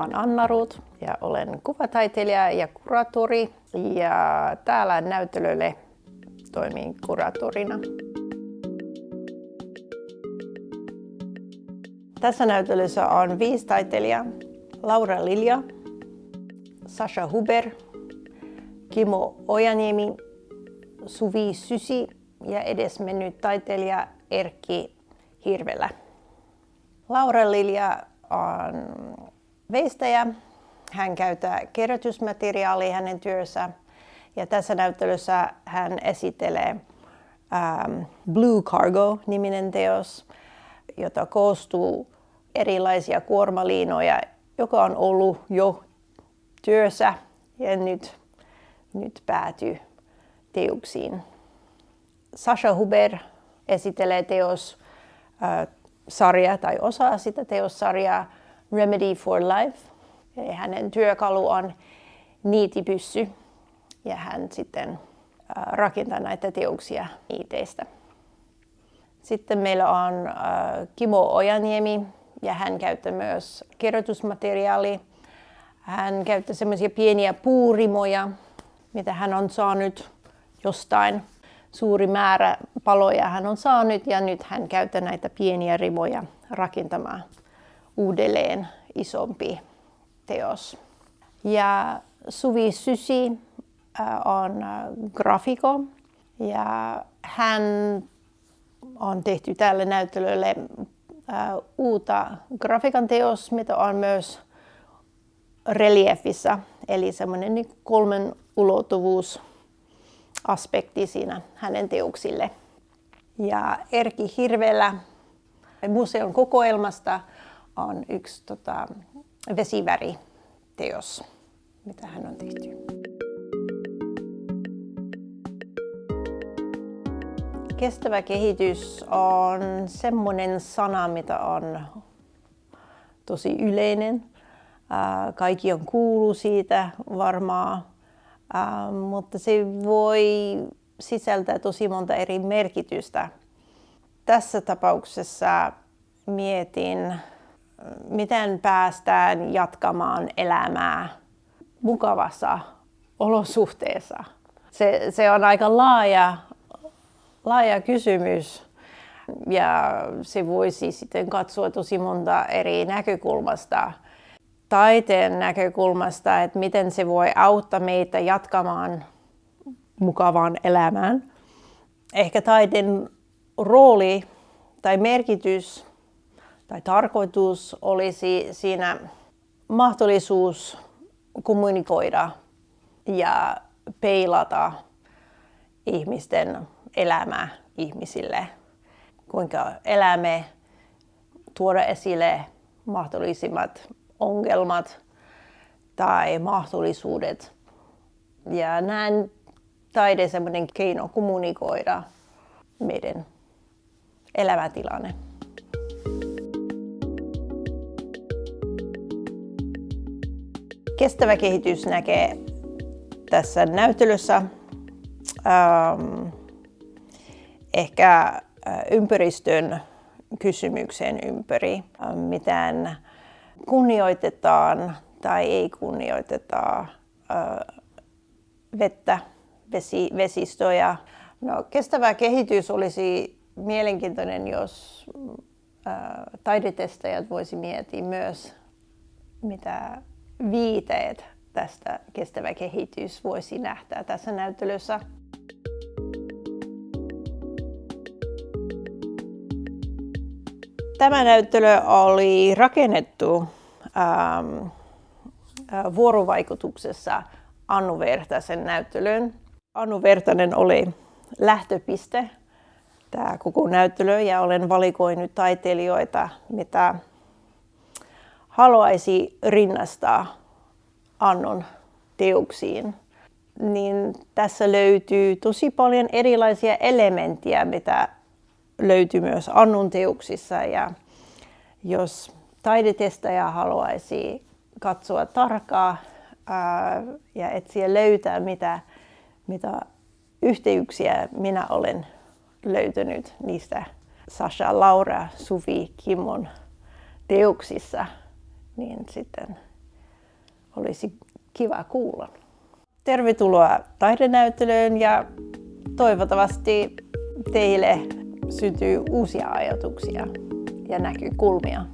olen Anna Ruut ja olen kuvataiteilija ja kuraattori ja täällä näyttelylle toimin kuraattorina. Tässä näyttelyssä on 5 taiteilijaa. Laura Lilja, Sasha Huber, Kimmo Ojaniemi, Suvi Sysi ja edesmennyt taiteilija Erkki Hirvelä. Laura Lilja on veistäjä. Hän käyttää kierrätysmateriaalia hänen työssä ja tässä näyttelyssä hän esittelee Blue Cargo-niminen teos, jota koostuu erilaisia kuormaliinoja, joka on ollut jo työssä ja nyt päätyy teoksiin. Sasha Huber esittelee teossarjaa tai osaa sitä teossarjaa Remedy for Life. Ja hänen työkalu on niitipyssy ja hän sitten rakentaa näitä teoksia niiteistä. Sitten meillä on Kimmo Ojaniemi ja hän käyttää myös kierrätysmateriaalia. Hän käyttää semmoisia pieniä puurimoja, mitä hän on saanut jostain. Suuri määrä paloja hän on saanut ja nyt hän käyttää näitä pieniä rimoja rakentamaan uudelleen isompi teos. Ja Suvi Sysi on graafikko ja hän on tehty tälle näyttelylle uutta grafiikan teos, mitä on myös reliefissa, eli semmoinen 3 ulottuvuusaspekti siinä hänen teoksille. Ja Erkki Hirvelä museon kokoelmasta on yksi vesiväriteos, mitä hän on tehty. Kestävä kehitys on semmoinen sana, mitä on tosi yleinen. Kaikki on kuullut siitä varmaan, mutta se voi sisältää tosi monta eri merkitystä. Tässä tapauksessa mietin, miten päästään jatkamaan elämää mukavassa olosuhteessa. Se on aika laaja kysymys ja se voisi sitten katsoa tosi monta eri näkökulmasta. Taiteen näkökulmasta, että miten se voi auttaa meitä jatkamaan mukavaan elämään. Ehkä taiteen rooli tai merkitys tai tarkoitus olisi siinä mahdollisuus kommunikoida ja peilata ihmisten elämää ihmisille. Kuinka elämme, tuoda esille mahdollisimmat ongelmat tai mahdollisuudet. Ja näen taide semmoinen keino kommunikoida meidän elämäntilanne. Kestävä kehitys näkee tässä näyttelyssä ehkä ympäristön kysymyksen ympäri, miten kunnioitetaan tai ei kunnioiteta vettä, vesistöjä. No, kestävä kehitys olisi mielenkiintoinen, jos taidetestajat voisi miettiä myös, mitä viiteet tästä kestävä kehitys voisi nähdä tässä näyttelyssä. Tämä näyttely oli rakennettu vuorovaikutuksessa Annu Vertasen näyttelyyn. Annu Vertanen oli lähtöpiste tämä koko näyttely ja olen valikoinut taiteilijoita, mitä haluaisi rinnastaa Annun teoksiin. Niin tässä löytyy tosi paljon erilaisia elementtejä, mitä löytyy myös Annun teoksissa. Ja jos taidetestaja haluaisi katsoa tarkkaan ja etsiä löytää, mitä yhteyksiä minä olen löytänyt niistä Sasha, Laura, Suvi, Kimmon teoksissa, niin sitten olisi kiva kuulla. Tervetuloa taidenäyttelyyn ja toivottavasti teille syntyy uusia ajatuksia ja näkökulmia.